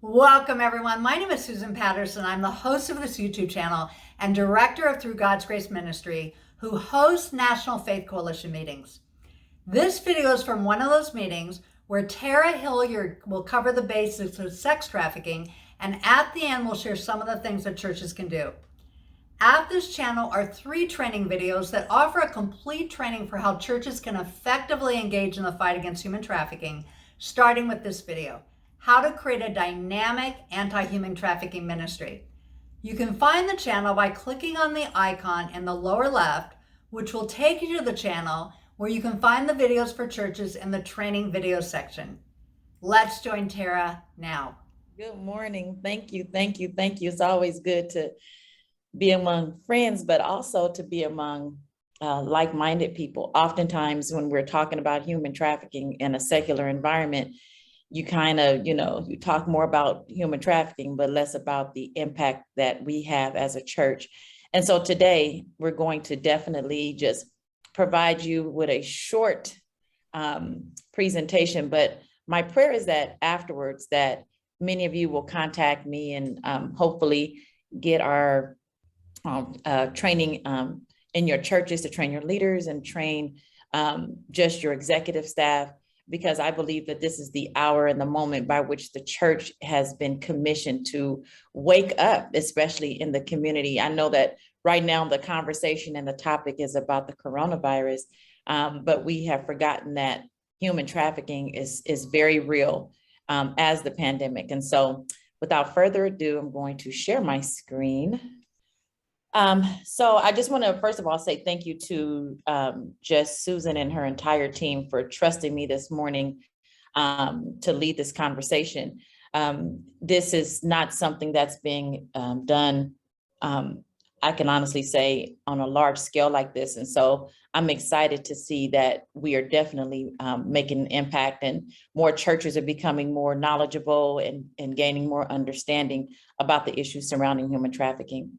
Welcome, everyone. My name is Susan Patterson. I'm the host of this YouTube channel and director of Through God's Grace Ministry, who hosts National Faith Coalition meetings. This video is from one of those meetings where Tera Hilliard will cover the basics of sex trafficking, and at the end, we'll share some of the things that churches can do. At this channel are 3 training videos that offer a complete training for how churches can effectively engage in the fight against human trafficking, starting with this video, how to create a dynamic anti-human trafficking ministry. You can find the channel by clicking on the icon in the lower left, which will take you to the channel where you can find the videos for churches in the training video section. Let's join Tera now. Good morning. Thank you. It's always good to be among friends, but also to be among like-minded people. Oftentimes when we're talking about human trafficking in a secular environment, you kind of, you talk more about human trafficking, but less about the impact that we have as a church. And so today we're going to definitely just provide you with a short presentation, but my prayer is that afterwards that many of you will contact me and hopefully get our training in your churches to train your leaders and train just your executive staff, because I believe that this is the hour and the moment by which the church has been commissioned to wake up, especially in the community. I know that right now the conversation and the topic is about the coronavirus, but we have forgotten that human trafficking is very real as the pandemic. And so without further ado, I'm going to share my screen. So I just want to, first of all, say thank you to just Susan and her entire team for trusting me this morning to lead this conversation. This is not something that's being done, I can honestly say, on a large scale like this. And so I'm excited to see that we are definitely making an impact, and more churches are becoming more knowledgeable and gaining more understanding about the issues surrounding human trafficking.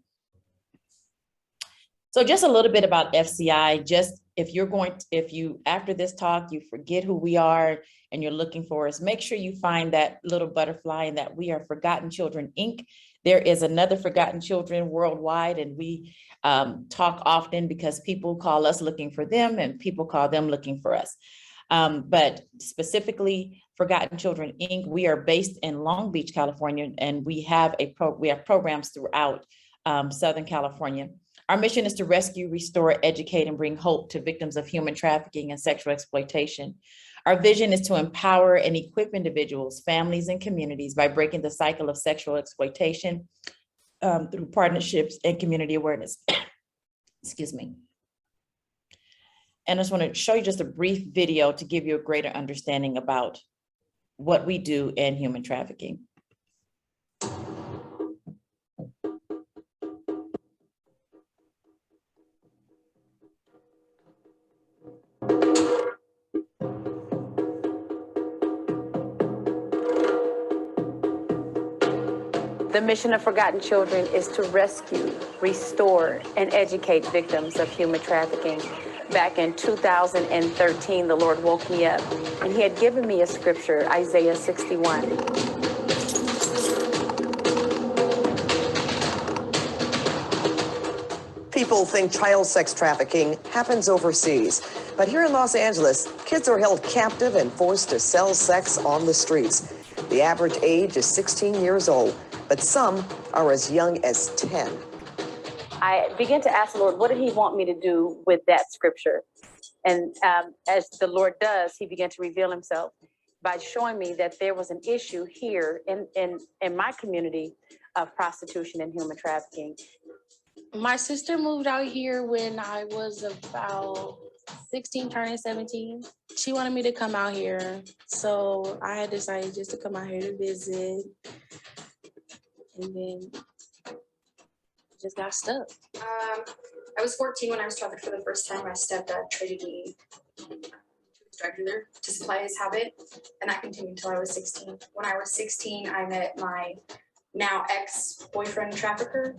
So just a little bit about FCI, just if you, after this talk, you forget who we are and you're looking for us, make sure you find that little butterfly and that we are Forgotten Children, Inc. There is another Forgotten Children worldwide, and we talk often because people call us looking for them and people call them looking for us. But specifically, Forgotten Children, Inc., we are based in Long Beach, California, and we have programs throughout Southern California. Our mission is to rescue, restore, educate, and bring hope to victims of human trafficking and sexual exploitation. Our vision is to empower and equip individuals, families, and communities by breaking the cycle of sexual exploitation through partnerships and community awareness. Excuse me. And I just want to show you just a brief video to give you a greater understanding about what we do in human trafficking. The mission of Forgotten Children is to rescue, restore, and educate victims of human trafficking. Back in 2013, the Lord woke me up, and He had given me a scripture, Isaiah 61. People think child sex trafficking happens overseas, but here in Los Angeles, kids are held captive and forced to sell sex on the streets. The average age is 16 years old, but some are as young as 10. I began to ask the Lord, what did He want me to do with that scripture? And as the Lord does, He began to reveal Himself by showing me that there was an issue here in my community of prostitution and human trafficking. My sister moved out here when I was about 16, turning 17. She wanted me to come out here, so I had decided just to come out here to visit, and then just got stuck. I was 14 when I was trafficked for the first time. My stepdad traded me to his drug dealer to supply his habit, and that continued until I was 16. When I was 16, I met my now ex-boyfriend trafficker.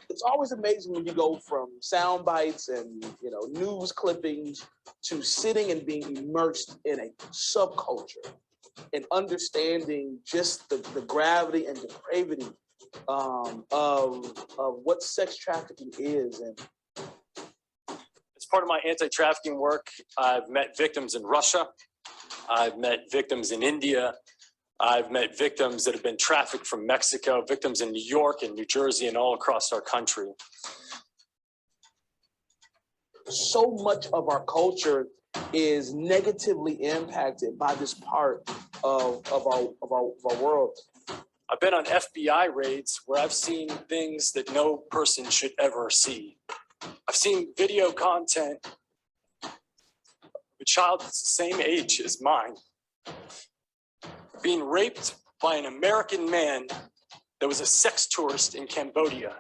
It's always amazing when you go from sound bites and news clippings to sitting and being immersed in a subculture and understanding just the gravity and depravity of what sex trafficking is. And as part of my anti-trafficking work, I've met victims in Russia. I've met victims in India. I've met victims that have been trafficked from Mexico, victims in New York and New Jersey and all across our country. So much of our culture is negatively impacted by this part of our world. I've been on FBI raids where I've seen things that no person should ever see. I've seen video content of a child that's the same age as mine being raped by an American man that was a sex tourist in Cambodia.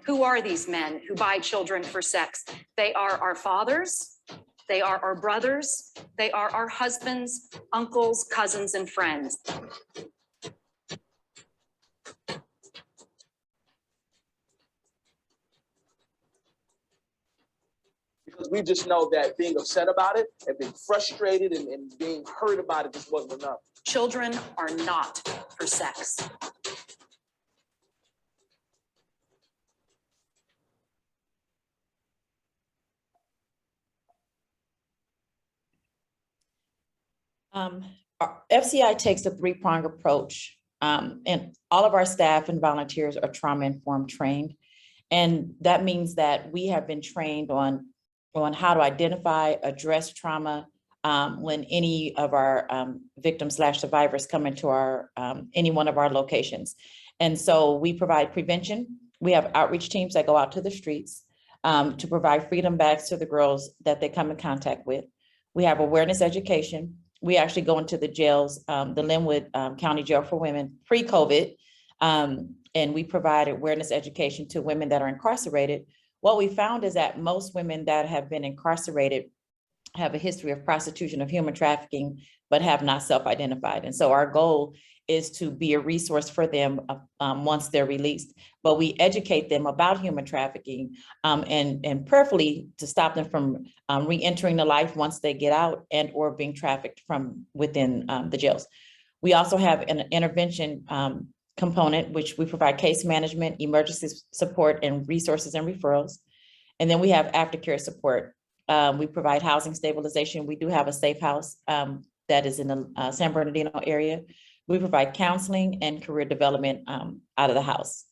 Who are these men who buy children for sex? They are our fathers, they are our brothers, they are our husbands, uncles, cousins, and friends. Because we just know that being upset about it and being frustrated and being hurt about it just wasn't enough. Children are not for sex. Our FCI takes a three-pronged approach, and all of our staff and volunteers are trauma-informed trained. And that means that we have been trained on how to identify, address trauma when any of our victims/survivors come into our any one of our locations. And so we provide prevention. We have outreach teams that go out to the streets to provide freedom bags to the girls that they come in contact with. We have awareness education. We actually go into the jails, the Linwood County Jail for Women pre-COVID, and we provide awareness education to women that are incarcerated. What we found is that most women that have been incarcerated have a history of prostitution, of human trafficking, but have not self-identified. And so our goal is to be a resource for them once they're released. But we educate them about human trafficking and prayerfully to stop them from re-entering the life once they get out and or being trafficked from within the jails. We also have an intervention component, which we provide case management, emergency support, and resources and referrals. And then we have aftercare support. We provide housing stabilization. We do have a safe house that is in the San Bernardino area. We provide counseling and career development out of the house.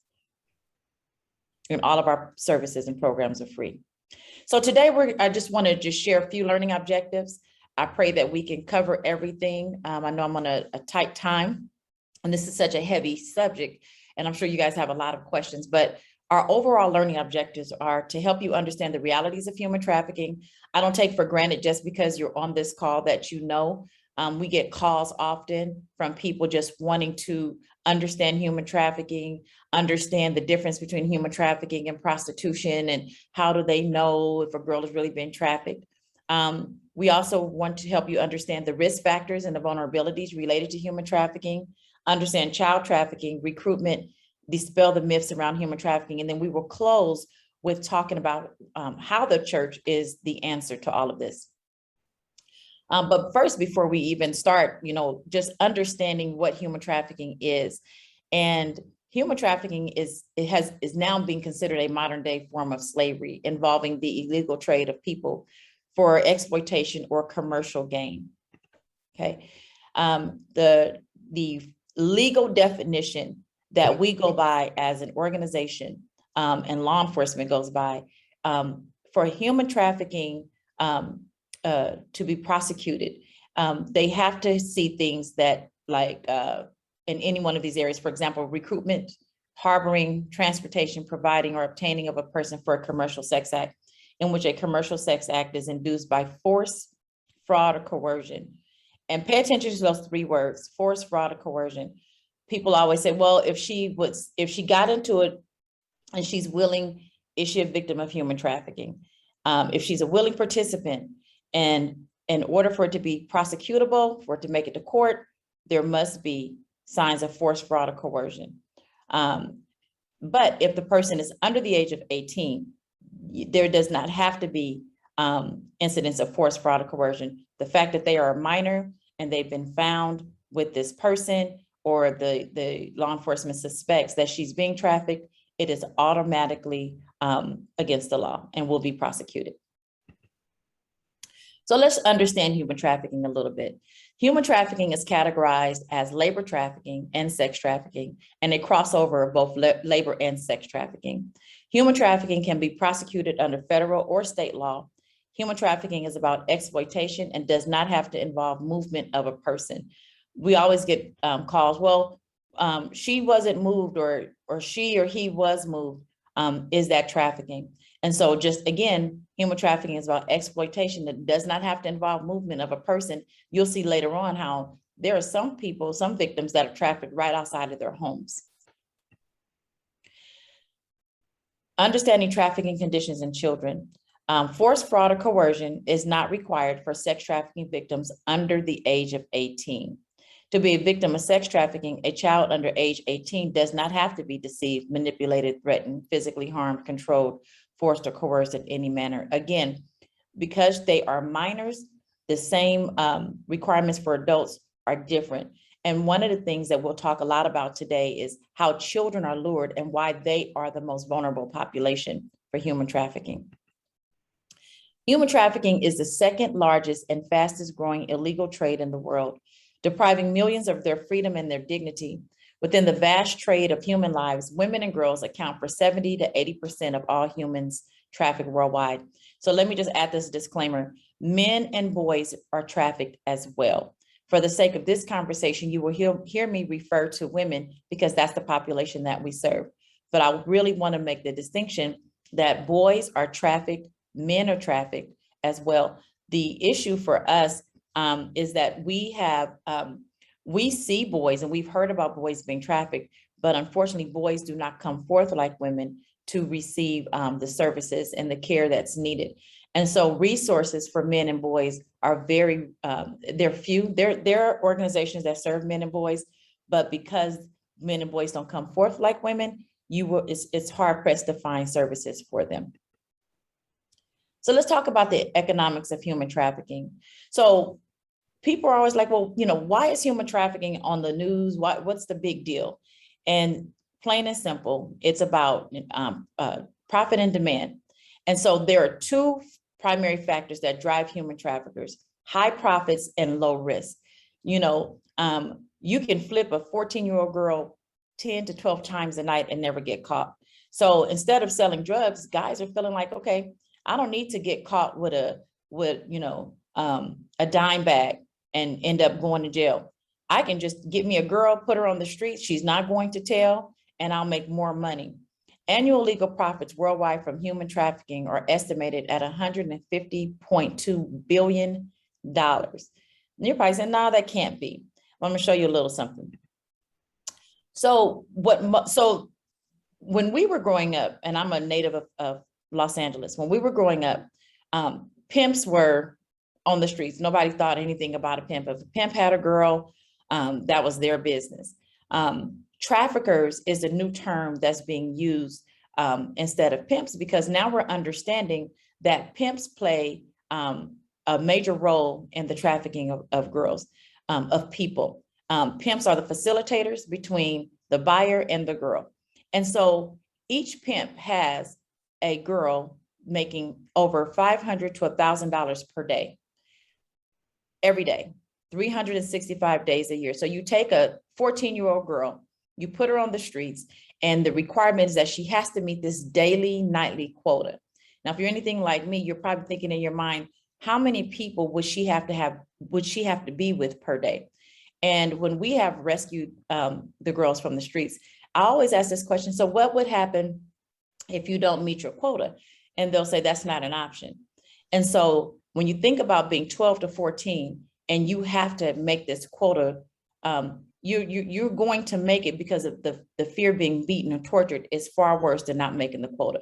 And all of our services and programs are free. So today I just want to share a few learning objectives. I pray that we can cover everything. I know I'm on a tight time, and this is such a heavy subject, and I'm sure you guys have a lot of questions, but our overall learning objectives are to help you understand the realities of human trafficking. I don't take for granted just because you're on this call that you know. We get calls often from people just wanting to understand human trafficking, understand the difference between human trafficking and prostitution, and how do they know if a girl has really been trafficked. We also want to help you understand the risk factors and the vulnerabilities related to human trafficking, understand child trafficking, recruitment, dispel the myths around human trafficking, and then we will close with talking about how the church is the answer to all of this. But first, before we even start, just understanding what human trafficking is. And human trafficking is now being considered a modern day form of slavery involving the illegal trade of people for exploitation or commercial gain. Okay. The legal definition that we go by as an organization and law enforcement goes by for human trafficking to be prosecuted, they have to see things that in any one of these areas, for example, recruitment, harboring, transportation, providing, or obtaining of a person for a commercial sex act, in which a commercial sex act is induced by force, fraud, or coercion. And pay attention to those three words: force, fraud, or coercion. People always say, well, if she got into it and she's willing, is she a victim of human trafficking? If she's a willing participant, and in order for it to be prosecutable, for it to make it to court, there must be signs of force, fraud, or coercion. But if the person is under the age of 18, there does not have to be incidents of force, fraud, or coercion. The fact that they are a minor and they've been found with this person, or the law enforcement suspects that she's being trafficked, it is automatically against the law and will be prosecuted. So let's understand human trafficking a little bit. Human trafficking is categorized as labor trafficking and sex trafficking, and a crossover of both labor and sex trafficking. Human trafficking can be prosecuted under federal or state law. Human trafficking is about exploitation and does not have to involve movement of a person. We always get calls, well, she wasn't moved, or she or he was moved. Is that trafficking? And so just again, human trafficking is about exploitation that does not have to involve movement of a person. You'll see later on how there are some people, some victims that are trafficked right outside of their homes. Understanding trafficking conditions in children. Force, fraud, or coercion is not required for sex trafficking victims under the age of 18. To be a victim of sex trafficking, a child under age 18 does not have to be deceived, manipulated, threatened, physically harmed, controlled, forced, or coerced in any manner. Again, because they are minors, the same requirements for adults are different. And one of the things that we'll talk a lot about today is how children are lured and why they are the most vulnerable population for human trafficking. Human trafficking is the second largest and fastest growing illegal trade in the world, depriving millions of their freedom and their dignity. Within the vast trade of human lives, women and girls account for 70 to 80% of all humans trafficked worldwide. So let me just add this disclaimer. Men and boys are trafficked as well. For the sake of this conversation, you will hear me refer to women because that's the population that we serve. But I really want to make the distinction that boys are trafficked, men are trafficked as well. The issue for us is that we see boys, and we've heard about boys being trafficked, but unfortunately boys do not come forth like women to receive the services and the care that's needed. And so resources for men and boys are very, they're few. There are organizations that serve men and boys, but because men and boys don't come forth like women, it's hard pressed to find services for them. So let's talk about the economics of human trafficking. So people are always like, well, why is human trafficking on the news? What's the big deal? And plain and simple, it's about profit and demand. And so there are two primary factors that drive human traffickers: high profits and low risk. You can flip a 14-year-old girl 10 to 12 times a night and never get caught. So instead of selling drugs, guys are feeling like, okay, I don't need to get caught with a dime bag and end up going to jail. I can just get me a girl, put her on the streets. She's not going to tell, and I'll make more money. Annual legal profits worldwide from human trafficking are estimated at $150.2 billion. And you're probably saying, no, that can't be. Well, I'm gonna show you a little something. So when we were growing up, and I'm a native of Los Angeles, when we were growing up, pimps were on the streets. Nobody thought anything about a pimp. If a pimp had a girl, that was their business. Traffickers is a new term that's being used instead of pimps, because now we're understanding that pimps play a major role in the trafficking of girls, of people. Pimps are the facilitators between the buyer and the girl. And so each pimp has a girl making over $500 to $1,000 per day, every day, 365 days a year. So you take a 14-year-old girl, you put her on the streets, and the requirement is that she has to meet this daily, nightly quota. Now, if you're anything like me, you're probably thinking in your mind, how many people would she have to be with per day? And when we have rescued the girls from the streets, I always ask this question: so what would happen if you don't meet your quota? And they'll say that's not an option. And so when you think about being 12 to 14 and you have to make this quota, you're going to make it, because of the fear of being beaten or tortured is far worse than not making the quota.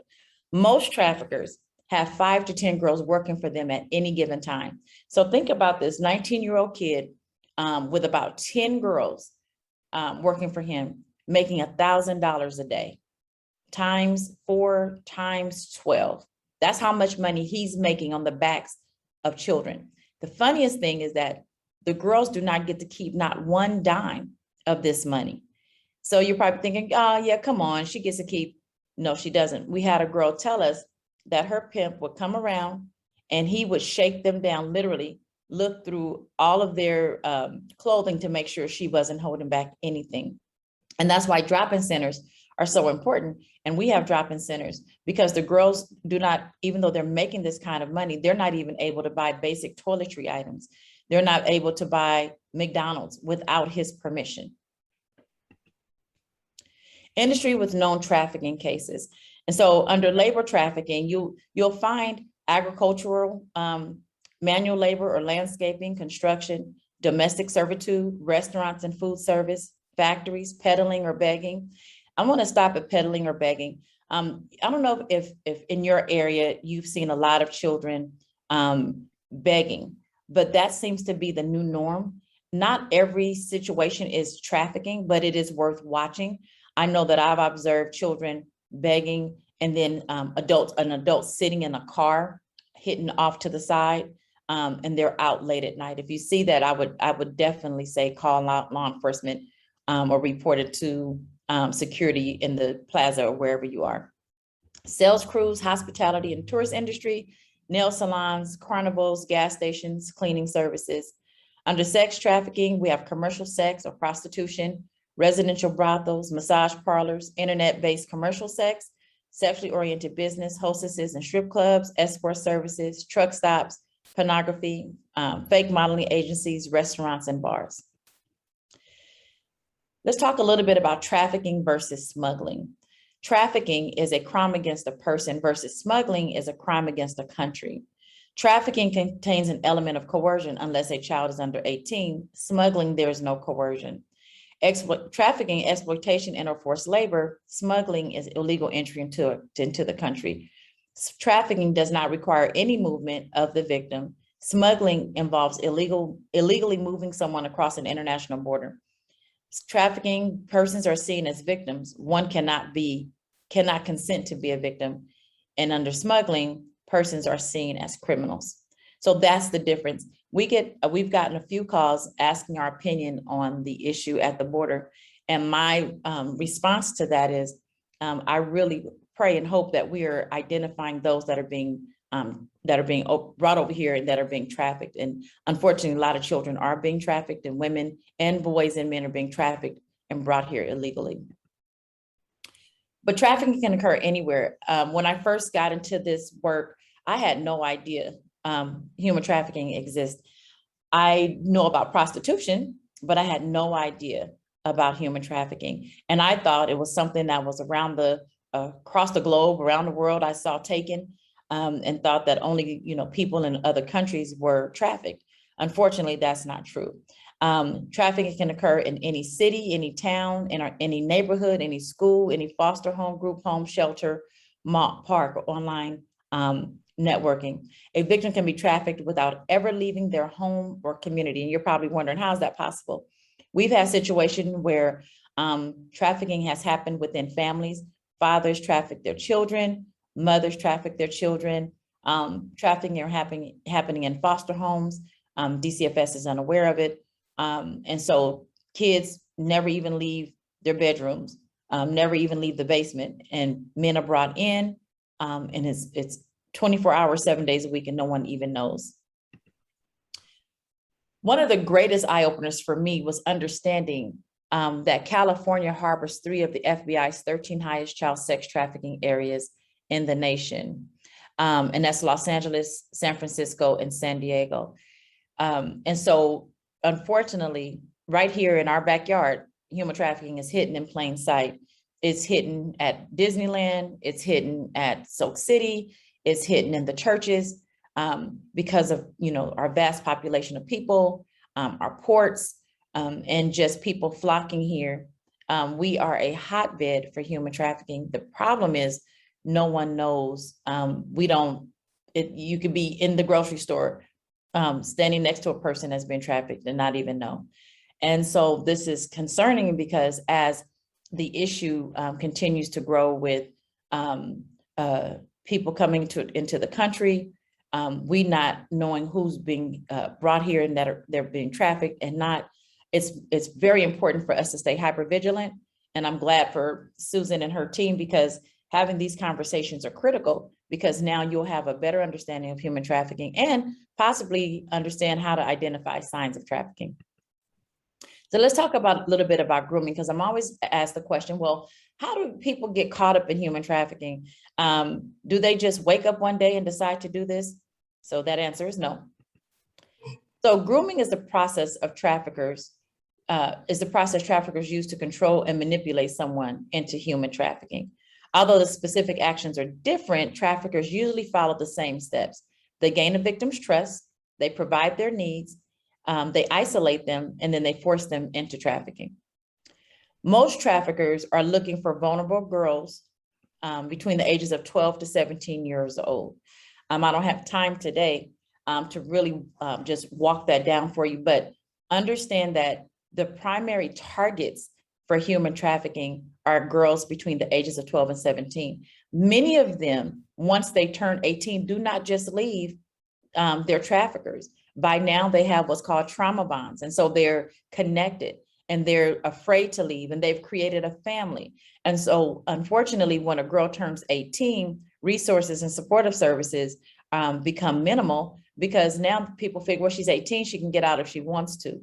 Most traffickers have 5 to 10 girls working for them at any given time. So think about this 19-year-old kid with about 10 girls working for him, making $1,000 a day, times 4 times 12. That's how much money he's making on the backs of children. The funniest thing is that the girls do not get to keep not one dime of this money. So you're probably thinking, oh yeah, come on, she gets to keep. No, she doesn't. We had a girl tell us that her pimp would come around and he would shake them down, literally look through all of their clothing to make sure she wasn't holding back anything. And that's why drop-in centers are so important. And we have drop-in centers because the girls do not, even though they're making this kind of money, they're not even able to buy basic toiletry items. They're not able to buy McDonald's without his permission. Industry with known trafficking cases. And so under labor trafficking, you'll find agricultural, manual labor or landscaping, construction, domestic servitude, restaurants and food service, factories, peddling or begging. I want to stop at peddling or begging. I don't know if in your area you've seen a lot of children begging, but that seems to be the new norm. Not every situation is trafficking, but it is worth watching. I know that I've observed children begging and then an adult sitting in a car, hitting off to the side, and they're out late at night. If you see that, I would definitely say call out law enforcement or report it to security in the plaza or wherever you are. Sales crews, hospitality and tourist industry, nail salons, carnivals, gas stations, cleaning services. Under sex trafficking, we have commercial sex or prostitution, residential brothels, massage parlors, internet-based commercial sex, sexually oriented business, hostesses and strip clubs, escort services, truck stops, pornography, fake modeling agencies, restaurants, and bars. Let's talk a little bit about trafficking versus smuggling. Trafficking is a crime against a person versus smuggling is a crime against a country. Trafficking contains an element of coercion unless a child is under 18. Smuggling, there is no coercion. Trafficking, exploitation, and or forced labor. Smuggling is illegal entry into the country. Trafficking does not require any movement of the victim. Smuggling involves illegally moving someone across an international border. Trafficking, persons are seen as victims. One cannot consent to be a victim. And under smuggling, persons are seen as criminals. So that's the difference. We've gotten a few calls asking our opinion on the issue at the border. And my response to that is, I really pray and hope that we are identifying those that are being brought over here and that are being trafficked. And unfortunately, a lot of children are being trafficked, and women and boys and men are being trafficked and brought here illegally. But trafficking can occur anywhere. When I first got into this work, I had no idea human trafficking exists. I know about prostitution, but I had no idea about human trafficking. And I thought it was something that was around across the globe, around the world I saw taken, and thought that only people in other countries were trafficked. Unfortunately, that's not true. Trafficking can occur in any city, any town, in any neighborhood, any school, any foster home, group home, shelter, mall, park, or online networking. A victim can be trafficked without ever leaving their home or community. And you're probably wondering, how is that possible? We've had situations where trafficking has happened within families. Fathers traffic their children, mothers traffic their children. Trafficking are happening in foster homes. DCFS is unaware of it. And so kids never even leave their bedrooms, never even leave the basement, and men are brought in, and it's 24 hours, 7 days a week, and no one even knows. One of the greatest eye-openers for me was understanding that California harbors 3 of the FBI's 13 highest child sex trafficking areas in the nation. And that's Los Angeles, San Francisco, and San Diego. And so, unfortunately, right here in our backyard, human trafficking is hidden in plain sight. It's hidden at Disneyland, it's hidden at Soak City, it's hidden in the churches because of our vast population of people, our ports, and just people flocking here. We are a hotbed for human trafficking. The problem is no one knows. You could be in the grocery store standing next to a person that's been trafficked and not even know. And so this is concerning because as the issue continues to grow with people coming into the country, we not knowing who's being brought here and that they're being trafficked and not. It's very important for us to stay hyper vigilant. And I'm glad for Susan and her team, because having these conversations are critical, because now you'll have a better understanding of human trafficking and possibly understand how to identify signs of trafficking. So let's talk about a little bit about grooming, because I'm always asked the question, well, how do people get caught up in human trafficking? Do they just wake up one day and decide to do this? So that answer is no. So grooming is the process traffickers use to control and manipulate someone into human trafficking. Although the specific actions are different, traffickers usually follow the same steps. They gain a victim's trust, they provide their needs, they isolate them, and then they force them into trafficking. Most traffickers are looking for vulnerable girls between the ages of 12 to 17 years old. I don't have time today to really just walk that down for you, but understand that the primary targets for human trafficking are girls between the ages of 12 and 17. Many of them, once they turn 18, do not just leave their traffickers. By now they have what's called trauma bonds. And so they're connected and they're afraid to leave, and they've created a family. And so unfortunately, when a girl turns 18, resources and supportive services become minimal, because now people figure, well, she's 18, she can get out if she wants to.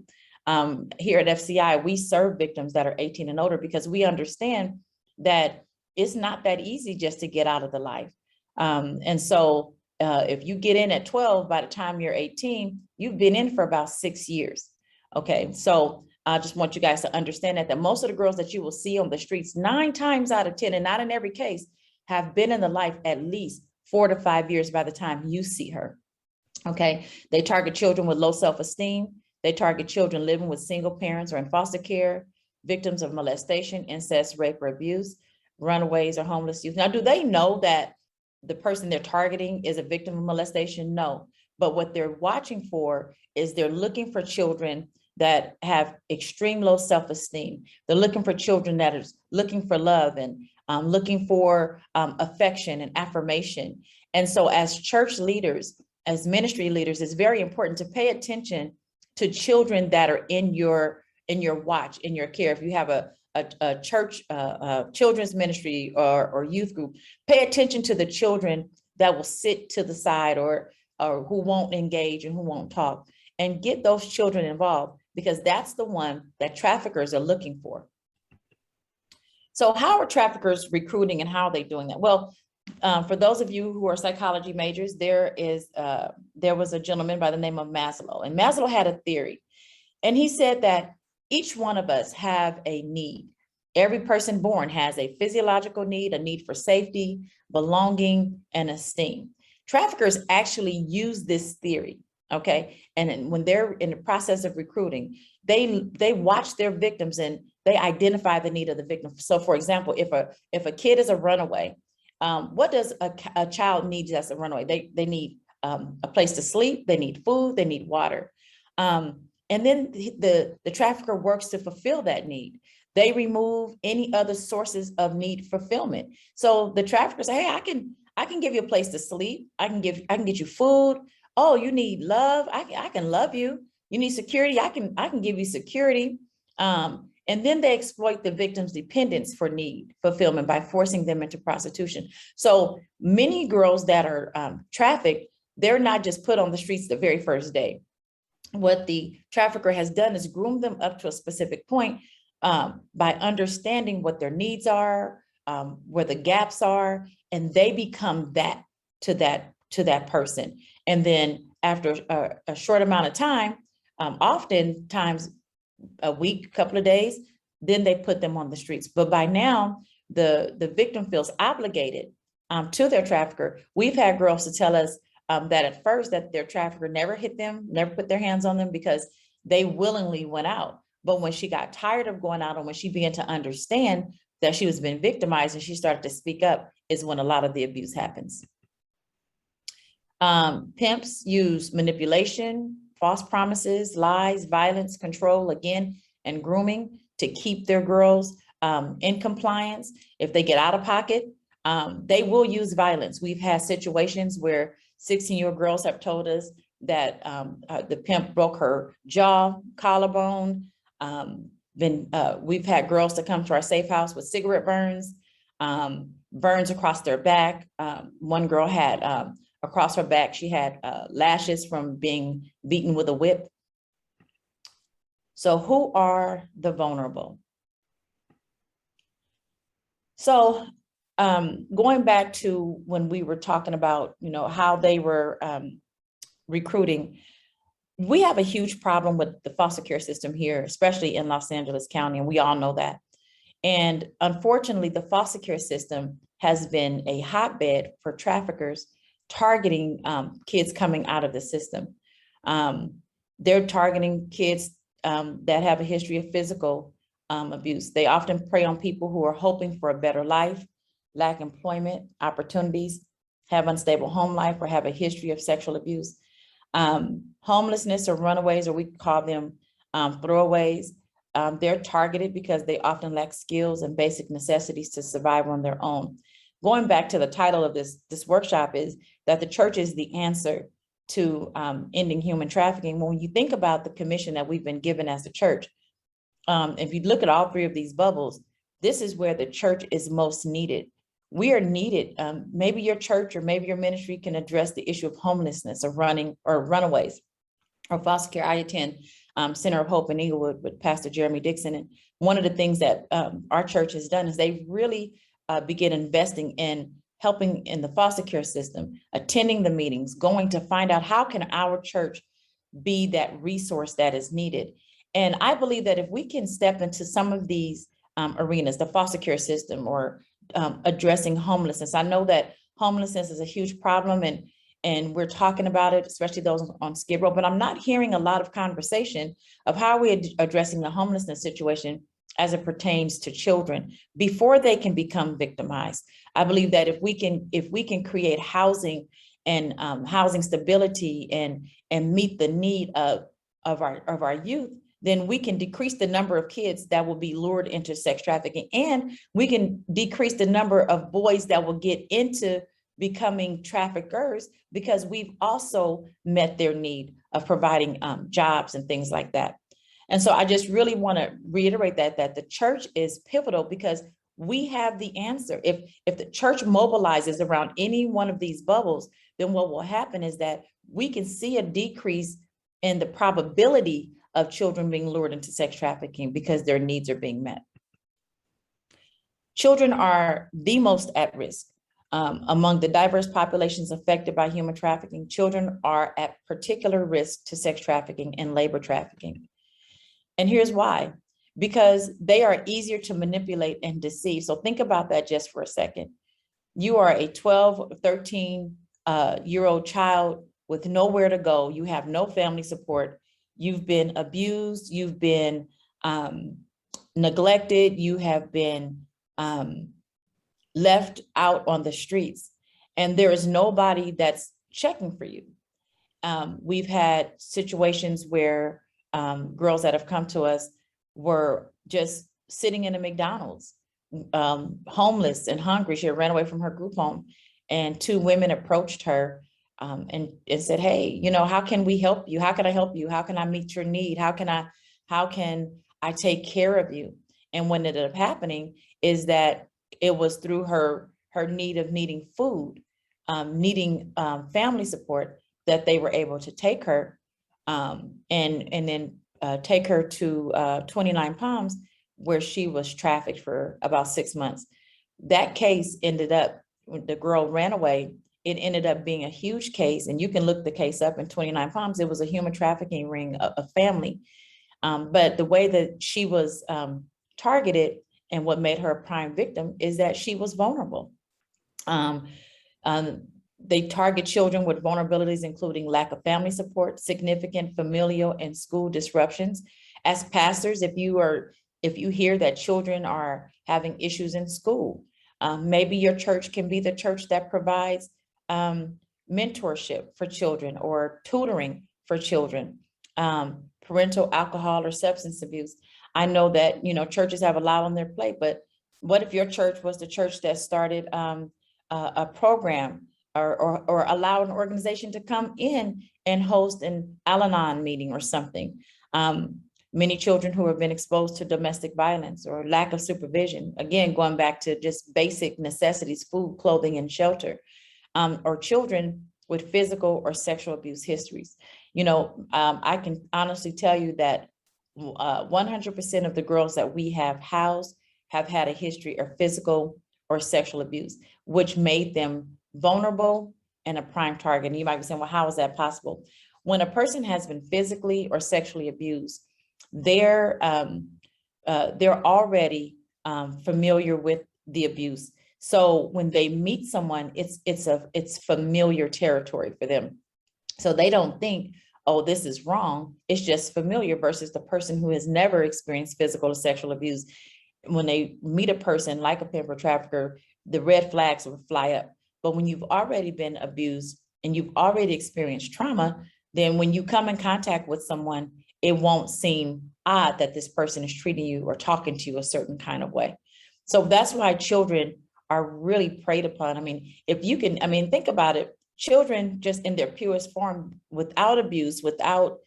Here at FCI, we serve victims that are 18 and older, because we understand that it's not that easy just to get out of the life. And so if you get in at 12, by the time you're 18, you've been in for about 6 years. Okay, so I just want you guys to understand that most of the girls that you will see on the streets, 9 times out of 10, and not in every case, have been in the life at least 4 to 5 years by the time you see her. Okay, they target children with low self-esteem. They target children living with single parents or in foster care, victims of molestation, incest, rape, or abuse, runaways, or homeless youth. Now, do they know that the person they're targeting is a victim of molestation? No, but what they're watching for is they're looking for children that have extreme low self-esteem. They're looking for children that are looking for love and looking for affection and affirmation. And so as church leaders, as ministry leaders, it's very important to pay attention to children that are in your watch, in your care. If you have a church, children's ministry or youth group, pay attention to the children that will sit to the side or who won't engage and who won't talk, and get those children involved, because that's the one that traffickers are looking for. So how are traffickers recruiting, and how are they doing that? Well, for those of you who are psychology majors, there was a gentleman by the name of Maslow, and Maslow had a theory, and he said that each one of us have a need. Every person born has a physiological need, a need for safety, belonging, and esteem. Traffickers actually use this theory, okay? And when they're in the process of recruiting, they watch their victims and they identify the need of the victim. So for example, if a kid is a runaway, what does a child need as a runaway? They need a place to sleep, they need food, they need water. And then the trafficker works to fulfill that need. They remove any other sources of need fulfillment. So the trafficker say, hey, I can give you a place to sleep. I can get you food. Oh, you need love. I can love you. You need security. I can give you security. And then they exploit the victim's dependence for need fulfillment by forcing them into prostitution. So many girls that are trafficked, they're not just put on the streets the very first day. What the trafficker has done is groom them up to a specific point by understanding what their needs are, where the gaps are, and they become that to that person. And then after a short amount of time, oftentimes a week, couple of days, then they put them on the streets. But by now, the victim feels obligated to their trafficker. We've had girls to tell us that at first that their trafficker never hit them, never put their hands on them, because they willingly went out. But when she got tired of going out and when she began to understand that she was being victimized and she started to speak up, is when a lot of the abuse happens. Pimps use manipulation, false promises, lies, violence, control, again, and grooming to keep their girls in compliance. If they get out of pocket, they will use violence. We've had situations where 16-year-old girls have told us that the pimp broke her jaw, collarbone. We've had girls to come to our safe house with cigarette burns, burns across their back. One girl had across her back, she had lashes from being beaten with a whip. So who are the vulnerable? So going back to when we were talking about, how they were recruiting, we have a huge problem with the foster care system here, especially in Los Angeles County, and we all know that. And unfortunately, the foster care system has been a hotbed for traffickers targeting kids coming out of the system. They're targeting kids that have a history of physical abuse. They often prey on people who are hoping for a better life, lack employment opportunities, have unstable home life, or have a history of sexual abuse. Homelessness or runaways, or we call them throwaways, they're targeted because they often lack skills and basic necessities to survive on their own. Going back to the title of this workshop is that the church is the answer to ending human trafficking. When you think about the commission that we've been given as a church, if you look at all three of these bubbles, this is where the church is most needed. We are needed. Maybe your church or maybe your ministry can address the issue of homelessness or runaways or foster care. I attend Center of Hope in Inglewood with Pastor Jeremy Dixon. And one of the things that our church has done is they really begin investing in helping in the foster care system, attending the meetings, going to find out how can our church be that resource that is needed. And I believe that if we can step into some of these arenas, the foster care system or addressing homelessness. I know that homelessness is a huge problem and we're talking about it, especially those on Skid Row, but I'm not hearing a lot of conversation of how we're addressing the homelessness situation as it pertains to children before they can become victimized. I believe that if we can create housing and housing stability and meet the need of our youth, then we can decrease the number of kids that will be lured into sex trafficking, and we can decrease the number of boys that will get into becoming traffickers because we've also met their need of providing jobs and things like that. And so I just really want to reiterate that the church is pivotal because we have the answer. If the church mobilizes around any one of these bubbles, then what will happen is that we can see a decrease in the probability of children being lured into sex trafficking because their needs are being met. Children are the most at risk. Among the diverse populations affected by human trafficking, children are at particular risk to sex trafficking and labor trafficking. And here's why, because they are easier to manipulate and deceive. So think about that just for a second. You are a 12, 13-year-old child with nowhere to go. You have no family support. You've been abused. You've been neglected. You have been left out on the streets, and there is nobody that's checking for you. We've had situations where girls that have come to us were just sitting in a McDonald's, homeless and hungry. She ran away from her group home, and two women approached her and said, "Hey, how can we help you? How can I help you? How can I meet your need? How can I take care of you?" And what ended up happening is that it was through her need of needing food, needing family support, that they were able to take her and then take her to 29 Palms, where she was trafficked for about 6 months. That case ended up, the girl ran away. It ended up being a huge case, and you can look the case up in 29 Palms. It was a human trafficking ring, a family. But the way that she was targeted and what made her a prime victim is that she was vulnerable. They target children with vulnerabilities, including lack of family support, significant familial and school disruptions. As pastors, if you hear that children are having issues in school, maybe your church can be the church that provides mentorship for children or tutoring for children, parental alcohol or substance abuse. I know that, churches have a lot on their plate, but what if your church was the church that started a program or allow an organization to come in and host an Al-Anon meeting or something. Many children who have been exposed to domestic violence or lack of supervision, again, going back to just basic necessities, food, clothing, and shelter, or children with physical or sexual abuse histories. I can honestly tell you that 100% of the girls that we have housed have had a history of physical or sexual abuse, which made them vulnerable and a prime target. And you might be saying, well, how is that possible? When a person has been physically or sexually abused, they're already familiar with the abuse. So when they meet someone, it's familiar territory for them. So they don't think, oh, this is wrong. It's just familiar, versus the person who has never experienced physical or sexual abuse. When they meet a person like a pimp or trafficker, the red flags will fly up. But when you've already been abused and you've already experienced trauma, then when you come in contact with someone, it won't seem odd that this person is treating you or talking to you a certain kind of way. So that's why children are really preyed upon. I mean, if you can, think about it, children just in their purest form, without abuse, without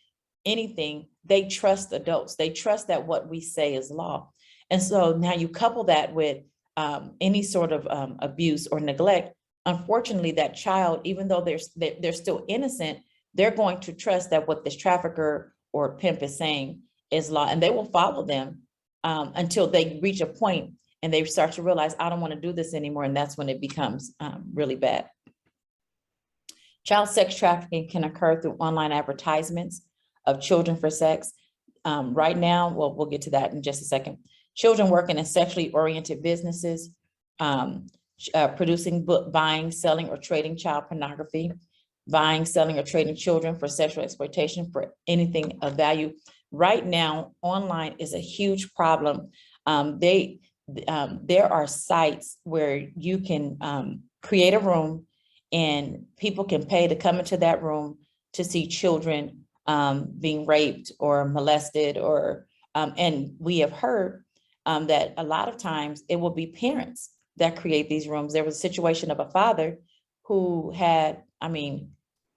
anything, they trust adults. They trust that what we say is law. And so now you couple that with any sort of abuse or neglect, unfortunately, that child, even though they're still innocent, they're going to trust that what this trafficker or pimp is saying is law, and they will follow them until they reach a point and they start to realize, I don't want to do this anymore. And that's when it becomes really bad. Child sex trafficking can occur through online advertisements of children for sex. Right now, well, we'll get to that in just a second. Children working in sexually oriented businesses, producing, buying, selling, or trading child pornography, buying, selling, or trading children for sexual exploitation for anything of value. Right now, online is a huge problem. There are sites where you can create a room and people can pay to come into that room to see children being raped or molested, or and we have heard that a lot of times it will be parents that create these rooms. There was a situation of a father who had,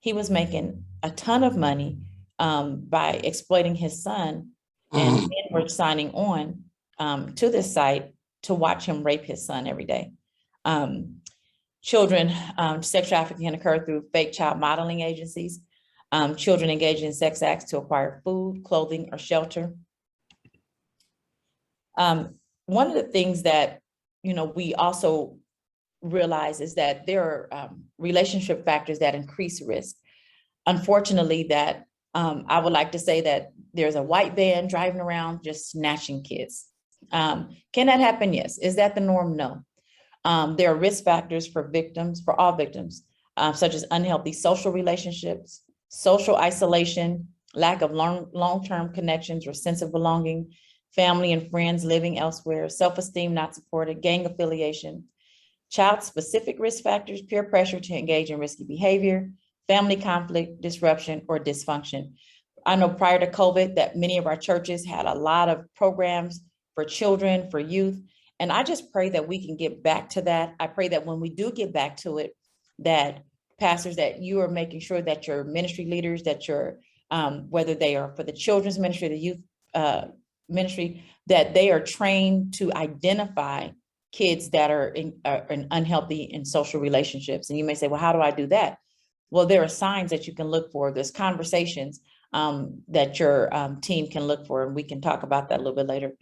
he was making a ton of money by exploiting his son, and men were signing on to this site to watch him rape his son every day. Children, sex trafficking can occur through fake child modeling agencies, children engaged in sex acts to acquire food, clothing, or shelter. One of the things that, we also realize is that there are relationship factors that increase risk. Unfortunately, that I would like to say that there's a white van driving around just snatching kids. Can that happen? Yes. Is that the norm? No. There are risk factors for victims, for all victims, such as unhealthy social relationships, social isolation, lack of long-term connections or sense of belonging, family and friends living elsewhere, self-esteem not supported, gang affiliation, child-specific risk factors, peer pressure to engage in risky behavior, family conflict, disruption, or dysfunction. I know prior to COVID that many of our churches had a lot of programs for children, for youth, and I just pray that we can get back to that. I pray that when we do get back to it, that pastors, that you are making sure that your ministry leaders, that your, whether they are for the children's ministry, the youth ministry, that they are trained to identify kids that are in unhealthy and social relationships. And you may say, well, how do I do that? Well, there are signs that you can look for. There's conversations that your team can look for, and we can talk about that a little bit later.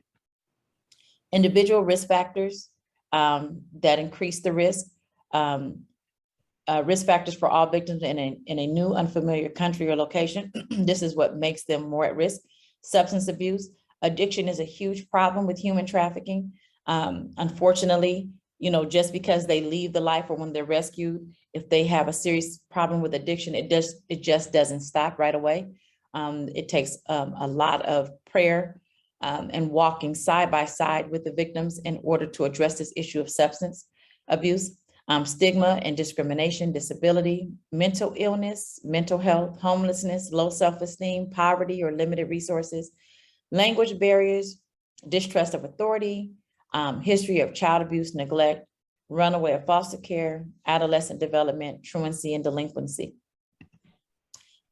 Individual risk factors that increase the risk. Risk factors for all victims in a new, unfamiliar country or location. This is what makes them more at risk. Substance abuse. Addiction is a huge problem with human trafficking. Unfortunately, just because they leave the life or when they're rescued, if they have a serious problem with addiction, it just doesn't stop right away. It takes a lot of prayer and walking side by side with the victims in order to address this issue of substance abuse. Stigma and discrimination, disability, mental illness, mental health, homelessness, low self-esteem, poverty or limited resources, language barriers, distrust of authority, history of child abuse, neglect, runaway or foster care, adolescent development, truancy, and delinquency.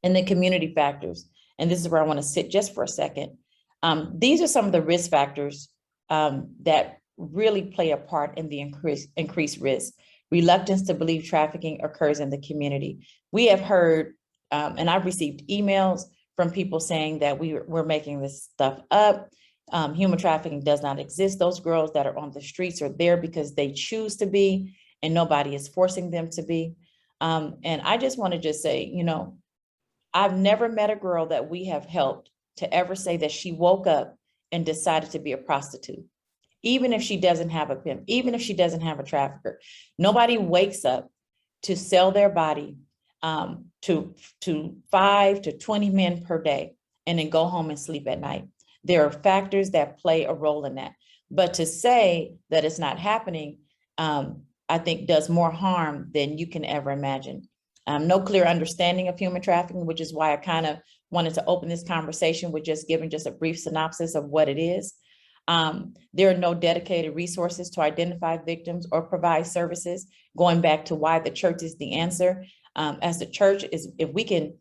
And the community factors, and this is where I want to sit just for a second. These are some of the risk factors that really play a part in the increased risk. Reluctance to believe trafficking occurs in the community. We have heard, and I've received emails from people saying that we're making this stuff up. Human trafficking does not exist. Those girls that are on the streets are there because they choose to be, and nobody is forcing them to be. And I just want to just say, you know, I've never met a girl that we have helped to ever say that she woke up and decided to be a prostitute, even if she doesn't have a pimp, even if she doesn't have a trafficker. Nobody wakes up to sell their body to 5 to 20 men per day and then go home and sleep at night. There are factors that play a role in that. But to say that it's not happening, I think does more harm than you can ever imagine. No clear understanding of human trafficking, which is why I kind of wanted to open this conversation with just giving just a brief synopsis of what it is. There are no dedicated resources to identify victims or provide services, going back to why the church is the answer. As the church is, if we can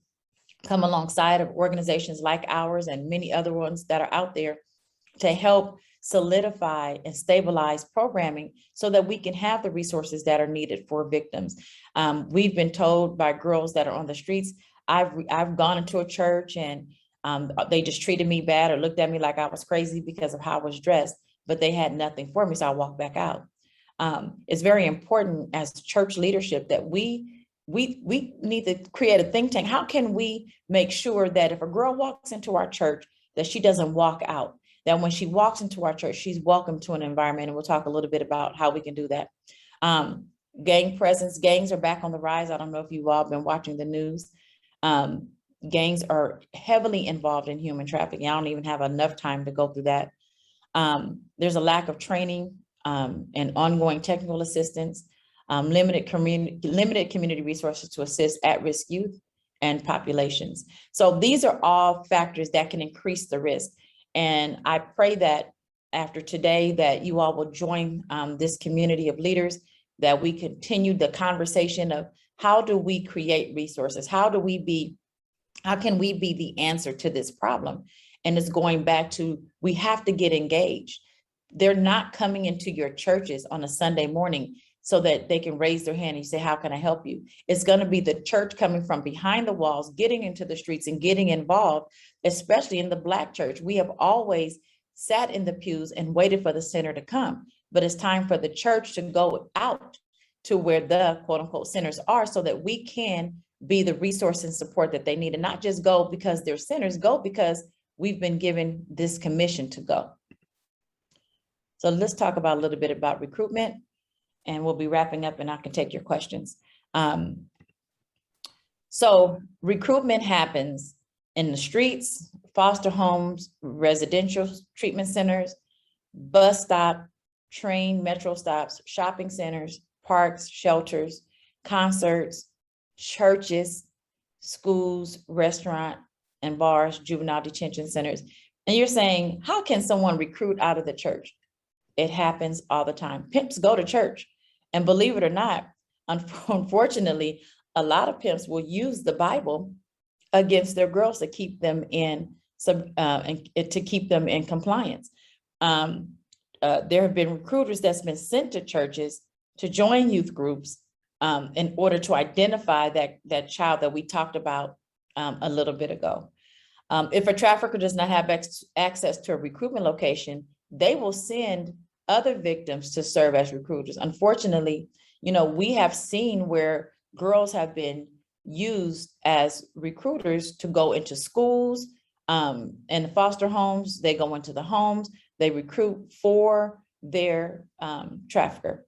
come alongside of organizations like ours and many other ones that are out there to help solidify and stabilize programming so that we can have the resources that are needed for victims. We've been told by girls that are on the streets, I've gone into a church and they just treated me bad or looked at me like I was crazy because of how I was dressed, but they had nothing for me, so I walked back out. It's very important as church leadership that we need to create a think tank. How can we make sure that if a girl walks into our church, that she doesn't walk out, that when she walks into our church, she's welcome to an environment, and we'll talk a little bit about how we can do that. Gang presence, gangs are back on the rise. I don't know if you've all been watching the news. Gangs are heavily involved in human trafficking. I don't even have enough time to go through that. There's a lack of training and ongoing technical assistance, limited community resources to assist at-risk youth and populations. So these are all factors that can increase the risk. And I pray that after today that you all will join this community of leaders, that we continue the conversation of how do we create resources? How can we be the answer to this problem? And it's going back to, we have to get engaged. They're not coming into your churches on a Sunday morning so that they can raise their hand and say, how can I help you? It's going to be the church coming from behind the walls, getting into the streets and getting involved, especially in the Black church. We have always sat in the pews and waited for the sinner to come, but it's time for the church to go out to where the quote unquote sinners are so that we can be the resource and support that they need, and not just go because they're sinners, go because we've been given this commission to go. So let's talk about a little bit about recruitment, and we'll be wrapping up and I can take your questions. So recruitment happens in the streets, foster homes, residential treatment centers, bus stop, train, metro stops, shopping centers, parks, shelters, concerts, churches, schools, restaurant and bars, juvenile detention centers. And you're saying, how can someone recruit out of the church? It happens all the time. Pimps go to church, and believe it or not, unfortunately, a lot of pimps will use the Bible against their girls to keep them in compliance. There have been recruiters that's been sent to churches to join youth groups in order to identify that child that we talked about a little bit ago. If a trafficker does not have access to a recruitment location, they will send other victims to serve as recruiters. Unfortunately, we have seen where girls have been used as recruiters to go into schools and foster homes. They go into the homes, they recruit for their trafficker.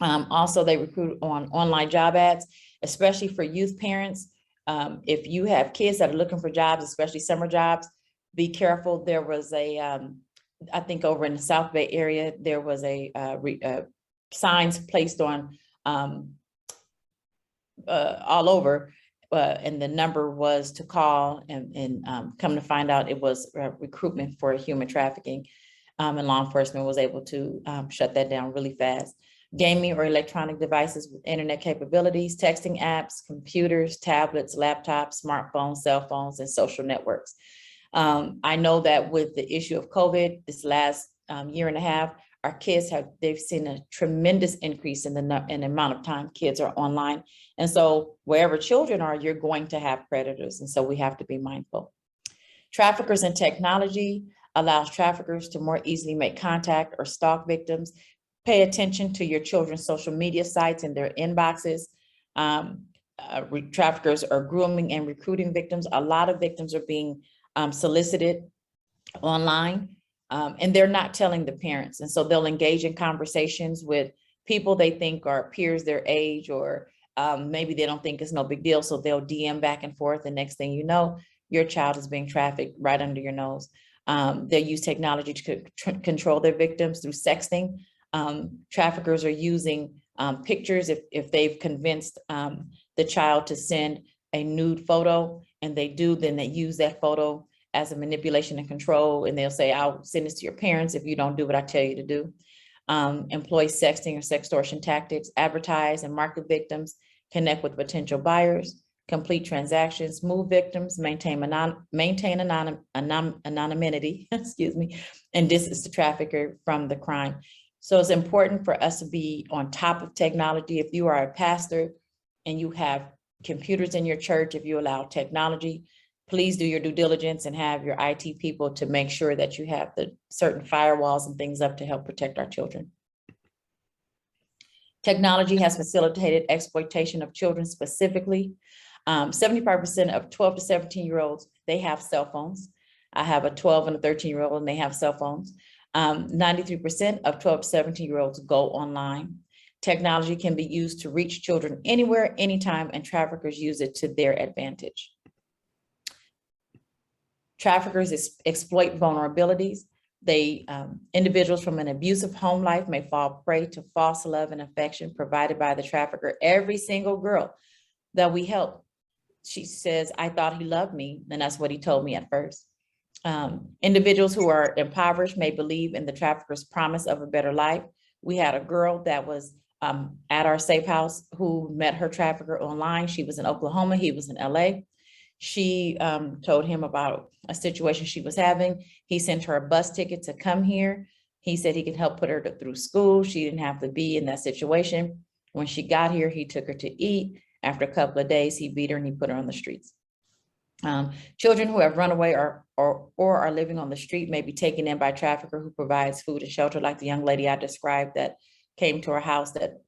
Also, they recruit on online job ads, especially for youth parents. If you have kids that are looking for jobs, especially summer jobs, be careful. There was I think over in the South Bay area, there was signs placed on all over, and the number was to call and come to find out it was recruitment for human trafficking, and law enforcement was able to shut that down really fast. gaming or electronic devices with internet capabilities, texting apps, computers, tablets, laptops, smartphones, cell phones, and social networks. I know that with the issue of COVID, this last year and a half, our kids they've seen a tremendous increase in the amount of time kids are online. And so wherever children are, you're going to have predators. And so we have to be mindful. Traffickers in technology allows traffickers to more easily make contact or stalk victims. Pay attention to your children's social media sites and their inboxes. Traffickers are grooming and recruiting victims. A lot of victims are being solicited online, and they're not telling the parents. And so they'll engage in conversations with people they think are peers their age, or maybe they don't think it's no big deal. So they'll DM back and forth. And next thing you know, your child is being trafficked right under your nose. They use technology to control their victims through sexting. Traffickers are using pictures if they've convinced the child to send a nude photo, and they do, then they use that photo as a manipulation and control, and they'll say, I'll send this to your parents if you don't do what I tell you to do. Employ sexting or sextortion tactics, advertise and market victims, connect with potential buyers, complete transactions, move victims, maintain anonymity, excuse me, and distance the trafficker from the crime. So it's important for us to be on top of technology. If you are a pastor and you have computers in your church, if you allow technology, please do your due diligence and have your IT people to make sure that you have the certain firewalls and things up to help protect our children. Technology has facilitated exploitation of children specifically. 75% of 12 to 17-year-olds, they have cell phones. I have a 12 and a 13-year-old and they have cell phones. 93% of 12 to 17-year-olds go online. Technology can be used to reach children anywhere, anytime, and traffickers use it to their advantage. Traffickers exploit vulnerabilities. Individuals from an abusive home life may fall prey to false love and affection provided by the trafficker. Every single girl that we help, she says, I thought he loved me, and that's what he told me at first. Individuals who are impoverished may believe in the trafficker's promise of a better life. We had a girl that was at our safe house who met her trafficker online. She was in Oklahoma, he was in LA. She told him about a situation she was having. He sent her a bus ticket to come here. He said he could help put her through school. She didn't have to be in that situation. When she got here, he took her to eat. After a couple of days, he beat her and he put her on the streets. Children who have run away or are living on the street may be taken in by a trafficker who provides food and shelter, like the young lady I described that came to our house that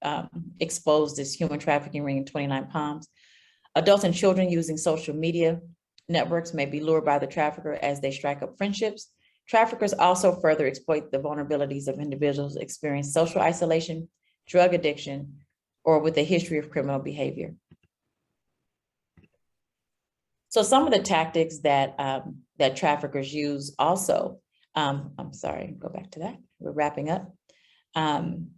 exposed this human trafficking ring in 29 Palms. Adults and children using social media networks may be lured by the trafficker as they strike up friendships. Traffickers also further exploit the vulnerabilities of individuals experiencing social isolation, drug addiction, or with a history of criminal behavior. So some of the tactics that that traffickers use also, I'm sorry, go back to that. We're wrapping up. Going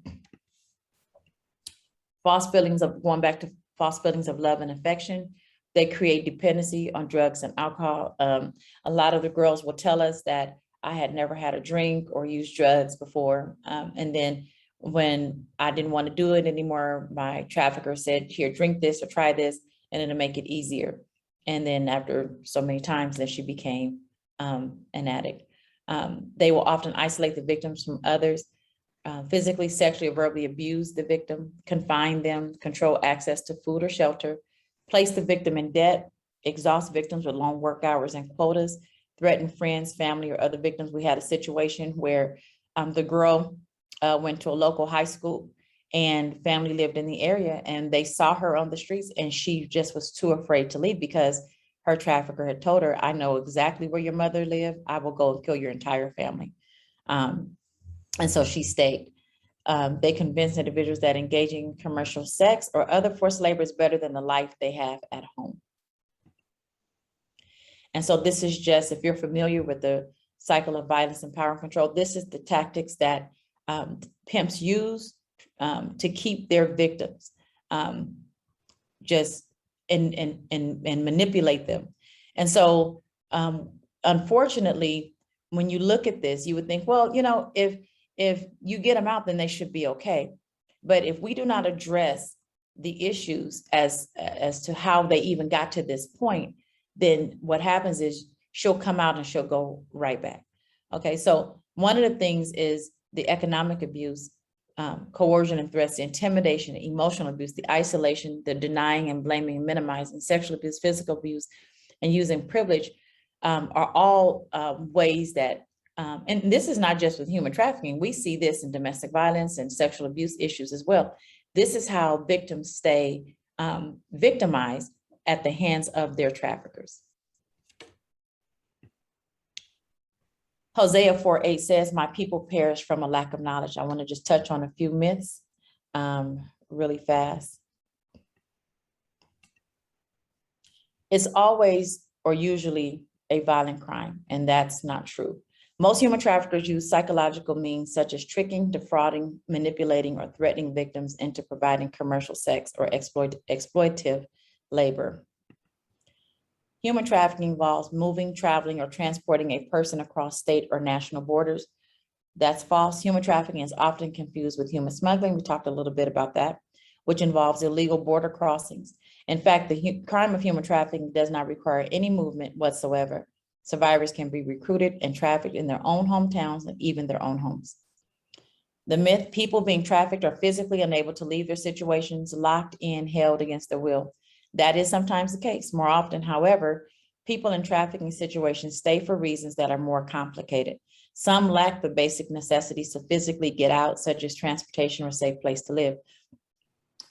back to false feelings of love and affection. They create dependency on drugs and alcohol. A lot of the girls will tell us that I had never had a drink or used drugs before. And then when I didn't want to do it anymore, my trafficker said, here, drink this or try this, and it'll make it easier. And then after so many times, then she became an addict. They will often isolate the victims from others, physically, sexually, or verbally abuse the victim, confine them, control access to food or shelter, place the victim in debt, exhaust victims with long work hours and quotas, threaten friends, family, or other victims. We had a situation where the girl went to a local high school and family lived in the area and they saw her on the streets and she just was too afraid to leave because her trafficker had told her, I know exactly where your mother lived. I will go and kill your entire family. And so she stayed. They convinced individuals that engaging in commercial sex or other forced labor is better than the life they have at home. And so this is just, if you're familiar with the cycle of violence and power and control, this is the tactics that pimps use to keep their victims, just and manipulate them. And so unfortunately, when you look at this, you would think, well, you know, if you get them out, then they should be okay. But if we do not address the issues as to how they even got to this point, then what happens is she'll come out and she'll go right back. Okay, so one of the things is the economic abuse, coercion and threats, the intimidation, the emotional abuse, the isolation, the denying and blaming, and minimizing, sexual abuse, physical abuse, and using privilege are all ways that, and this is not just with human trafficking, we see this in domestic violence and sexual abuse issues as well. This is how victims stay victimized at the hands of their traffickers. Hosea 4:8 says, my people perish from a lack of knowledge. I want to just touch on a few myths really fast. It's always or usually a violent crime, and that's not true. Most human traffickers use psychological means such as tricking, defrauding, manipulating, or threatening victims into providing commercial sex or exploitative labor. Human trafficking involves moving, traveling, or transporting a person across state or national borders. That's false. Human trafficking is often confused with human smuggling. We talked a little bit about that, which involves illegal border crossings. In fact, the crime of human trafficking does not require any movement whatsoever. Survivors can be recruited and trafficked in their own hometowns and even their own homes. The myth, people being trafficked are physically unable to leave their situations, locked in, held against their will. That is sometimes the case. More often, however, people in trafficking situations stay for reasons that are more complicated. Some lack the basic necessities to physically get out, such as transportation or a safe place to live.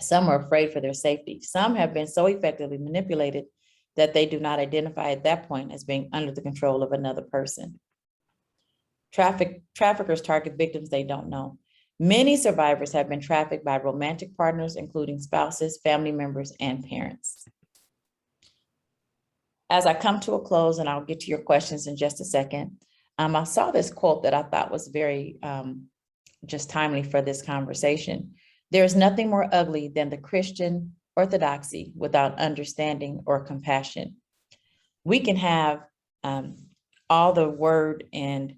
Some are afraid for their safety. Some have been so effectively manipulated that they do not identify at that point as being under the control of another person. Traffickers target victims they don't know. Many survivors have been trafficked by romantic partners, including spouses, family members, and parents. As I come to a close, and I'll get to your questions in just a second, I saw this quote that I thought was very just timely for this conversation. There is nothing more ugly than the Christian orthodoxy without understanding or compassion. We can have all the word and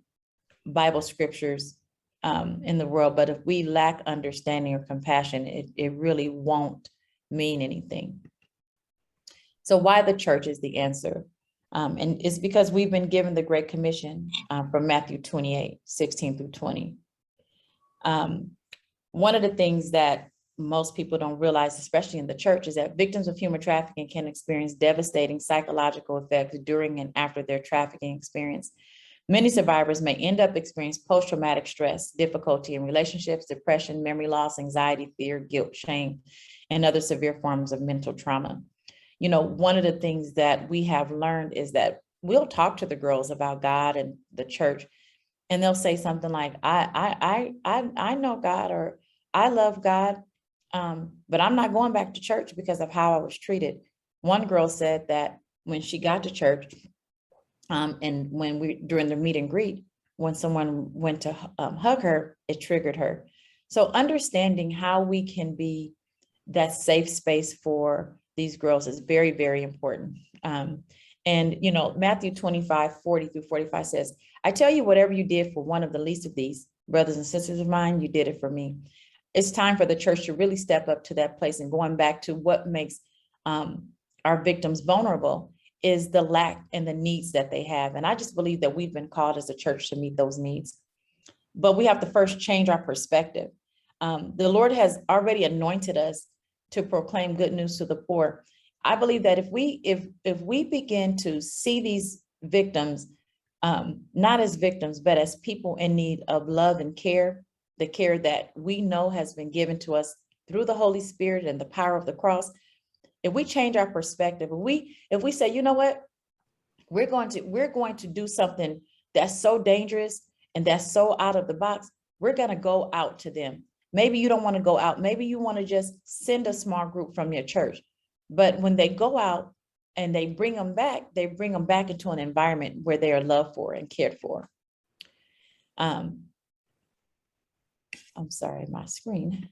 Bible scriptures in the world, but if we lack understanding or compassion, it really won't mean anything. So why the church is the answer? And it's because we've been given the Great Commission from Matthew 28:16-20. One of the things that most people don't realize, especially in the church, is that victims of human trafficking can experience devastating psychological effects during and after their trafficking experience. Many survivors may end up experiencing post-traumatic stress, difficulty in relationships, depression, memory loss, anxiety, fear, guilt, shame, and other severe forms of mental trauma. You know, one of the things that we have learned is that we'll talk to the girls about God and the church, and they'll say something like, I know God, or I love God, but I'm not going back to church because of how I was treated. One girl said that when she got to church, and when during the meet and greet, when someone went to hug her, it triggered her. So understanding how we can be that safe space for these girls is very, very important. And, you know, Matthew 25:40-45 says, I tell you, whatever you did for one of the least of these brothers and sisters of mine, you did it for me. It's time for the church to really step up to that place. And going back to what makes our victims vulnerable is the lack and the needs that they have. And I just believe that we've been called as a church to meet those needs. But we have to first change our perspective. The Lord has already anointed us to proclaim good news to the poor. I believe that if we begin to see these victims, not as victims, but as people in need of love and care, the care that we know has been given to us through the Holy Spirit and the power of the cross, if we change our perspective, if we say, you know what, we're going to do something that's so dangerous and that's so out of the box, we're going to go out to them. Maybe you don't want to go out. Maybe you want to just send a small group from your church. But when they go out and they bring them back into an environment where they are loved for and cared for. I'm sorry, my screen.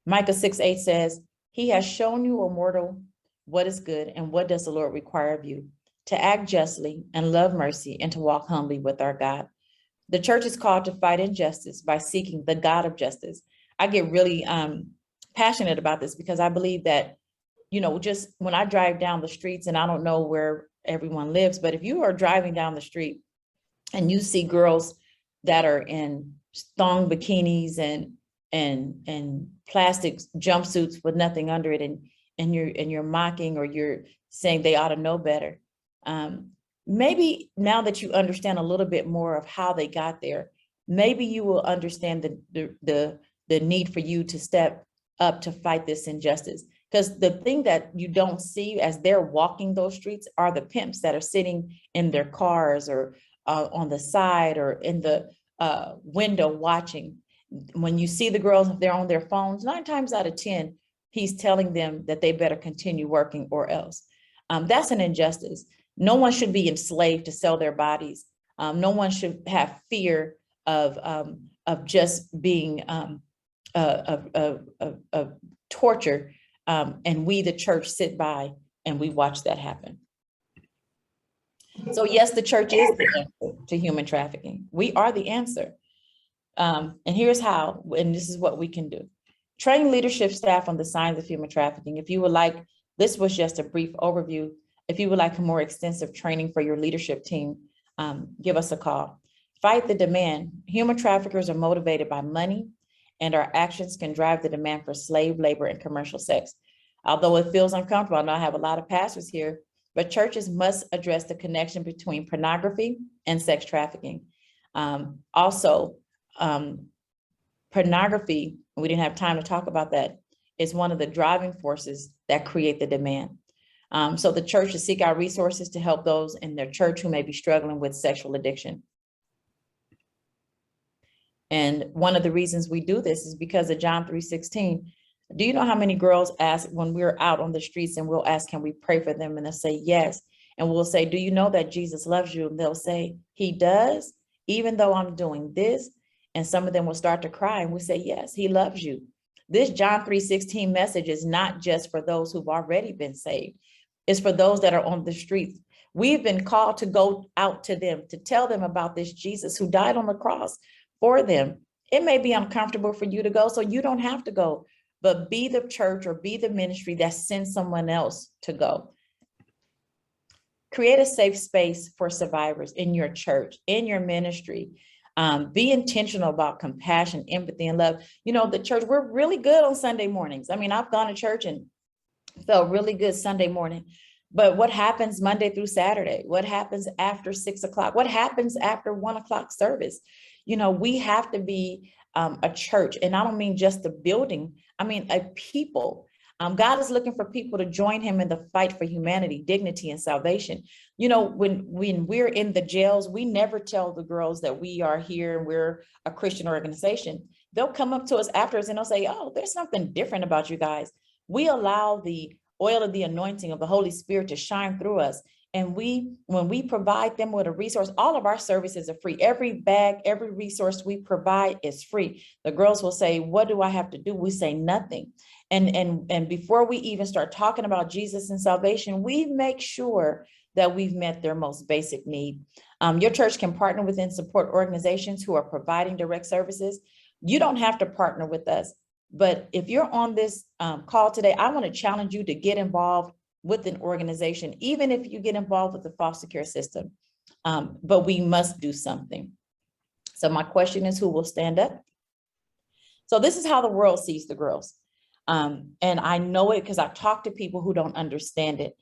Micah 6:8 says, He has shown you, O mortal, what is good, and what does the Lord require of you? To act justly and love mercy and to walk humbly with our God. The church is called to fight injustice by seeking the God of justice. I get really passionate about this because I believe that, just when I drive down the streets, and I don't know where everyone lives, but if you are driving down the street and you see girls that are in thong bikinis and plastic jumpsuits with nothing under it, and you're mocking, or you're saying they ought to know better. Maybe now that you understand a little bit more of how they got there, maybe you will understand the need for you to step up to fight this injustice. Because the thing that you don't see as they're walking those streets are the pimps that are sitting in their cars, or on the side, or in the window watching. When you see the girls, if they're on their phones, 9 times out of 10, he's telling them that they better continue working or else. That's an injustice. No one should be enslaved to sell their bodies. No one should have fear of just being of torture. And we, the church, sit by and we watch that happen. So yes, the church is the answer to human trafficking. We are the answer. And here's how, and this is what we can do. Train leadership staff on the signs of human trafficking. If you would like, this was just a brief overview. If you would like a more extensive training for your leadership team, give us a call. Fight the demand. Human traffickers are motivated by money, and our actions can drive the demand for slave labor and commercial sex. Although it feels uncomfortable, I know I have a lot of pastors here, but churches must address the connection between pornography and sex trafficking. Pornography, we didn't have time to talk about that, is one of the driving forces that create the demand. So the church should seek out resources to help those in their church who may be struggling with sexual addiction. And one of the reasons we do this is because of John 3:16. Do you know how many girls ask when we're out on the streets and we'll ask, can we pray for them? And they'll say, yes. And we'll say, do you know that Jesus loves you? And they'll say, he does, even though I'm doing this. And some of them will start to cry, and we say, yes, he loves you. This John 3:16 message is not just for those who've already been saved. It's for those that are on the streets. We've been called to go out to them, to tell them about this Jesus who died on the cross for them. It may be uncomfortable for you to go, so you don't have to go, but be the church or be the ministry that sends someone else to go. Create a safe space for survivors in your church, in your ministry. Be intentional about compassion, empathy, and love. The church, we're really good on Sunday mornings. I mean, I've gone to church and felt really good Sunday morning, but what happens Monday through Saturday? What happens after 6 o'clock? What happens after 1 o'clock service? We have to be a church, and I don't mean just a building. I mean, a people. God is looking for people to join him in the fight for humanity, dignity, and salvation. When we're in the jails, we never tell the girls that we are here and we're a Christian organization. They'll come up to us afterwards and they'll say, oh, there's something different about you guys. We allow the oil of the anointing of the Holy Spirit to shine through us. And when we provide them with a resource, all of our services are free. Every bag, every resource we provide is free. The girls will say, what do I have to do? We say nothing. And before we even start talking about Jesus and salvation, we make sure that we've met their most basic need. Your church can partner with and support organizations who are providing direct services. You don't have to partner with us, but if you're on this call today, I want to challenge you to get involved with an organization, even if you get involved with the foster care system. But we must do something. So my question is, who will stand up? So this is how the world sees the girls. And I know it because I've talked to people who don't understand it.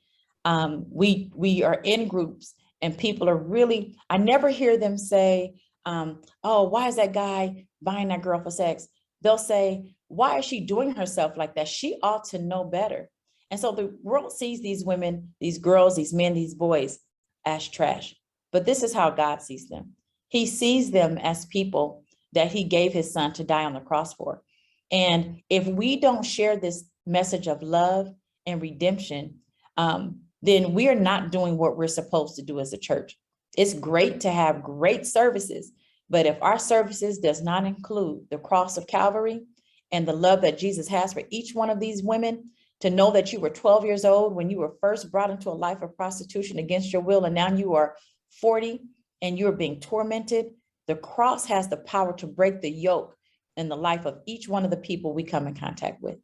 We are in groups and people are really, I never hear them say, oh, why is that guy buying that girl for sex? They'll say, why is she doing herself like that? She ought to know better. And so the world sees these women, these girls, these men, these boys as trash. But this is how God sees them. He sees them as people that he gave his son to die on the cross for. And if we don't share this message of love and redemption, then we are not doing what we're supposed to do as a church. It's great to have great services, but if our services does not include the cross of Calvary and the love that Jesus has for each one of these women, to know that you were 12 years old when you were first brought into a life of prostitution against your will, and now you are 40 and you're being tormented. The cross has the power to break the yoke in the life of each one of the people we come in contact with.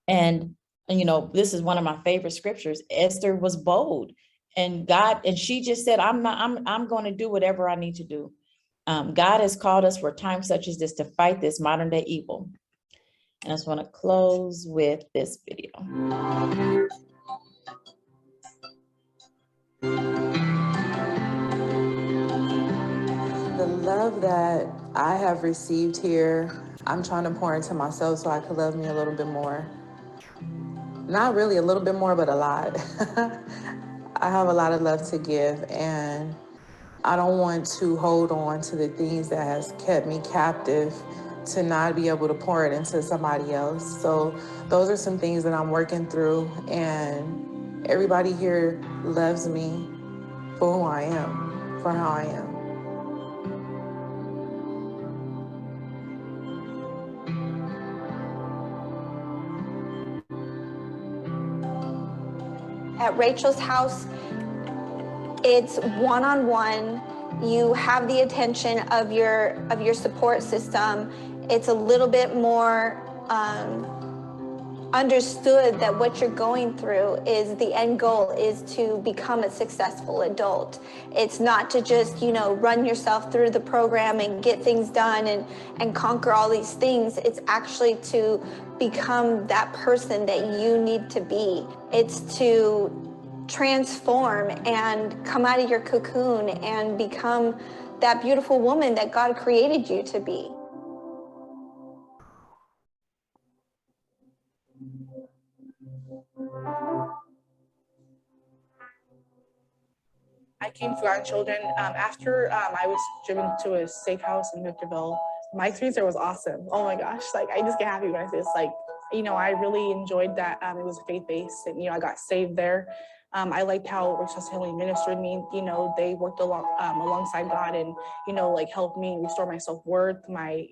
And you know, this is one of my favorite scriptures. Esther was bold, and she just said, I'm going to do whatever I need to do. God has called us for a time such as this to fight this modern day evil. And I just want to close with this video. The love that I have received here, I'm trying to pour into myself so I could love me a little bit more. Not really a little bit more, but a lot. I have a lot of love to give, and I don't want to hold on to the things that has kept me captive to not be able to pour it into somebody else. So those are some things that I'm working through, and everybody here loves me for who I am, for how I am. At Rachel's house, it's one-on-one. You have the attention of your support system. It's a little bit more understood that what you're going through is the end goal is to become a successful adult. It's not to just, run yourself through the program and get things done and conquer all these things. It's actually to become that person that you need to be. It's to transform and come out of your cocoon and become that beautiful woman that God created you to be. I came to Forgotten Children after I was driven to a safe house in Victorville. My experience there was awesome. Oh my gosh, I just get happy when I say this. I really enjoyed that. It was faith-based, and I got saved there. I liked how Rachel's family ministered me. They worked alongside God and helped me restore my self-worth, my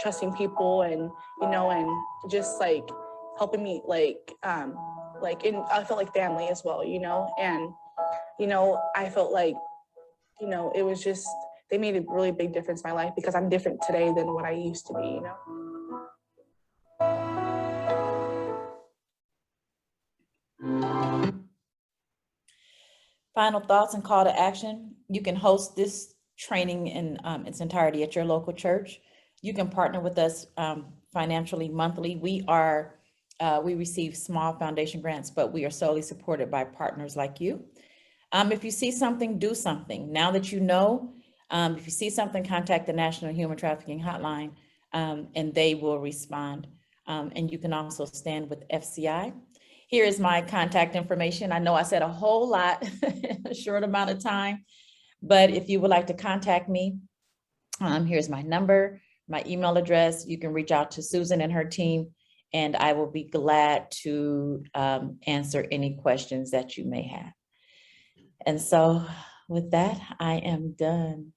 trusting people, and and just helping me I felt like family as well, and I felt like, it was just, they made a really big difference in my life because I'm different today than what I used to be, Final thoughts and call to action. You can host this training in its entirety at your local church. You can partner with us financially monthly. We receive small foundation grants, but we are solely supported by partners like you. If you see something, do something. Now that you know, if you see something, contact the National Human Trafficking Hotline and they will respond. And you can also stand with FCI. Here is my contact information. I know I said a whole lot in a short amount of time, but if you would like to contact me, here's my number, my email address. You can reach out to Susan and her team, and I will be glad to answer any questions that you may have. And so with that, I am done.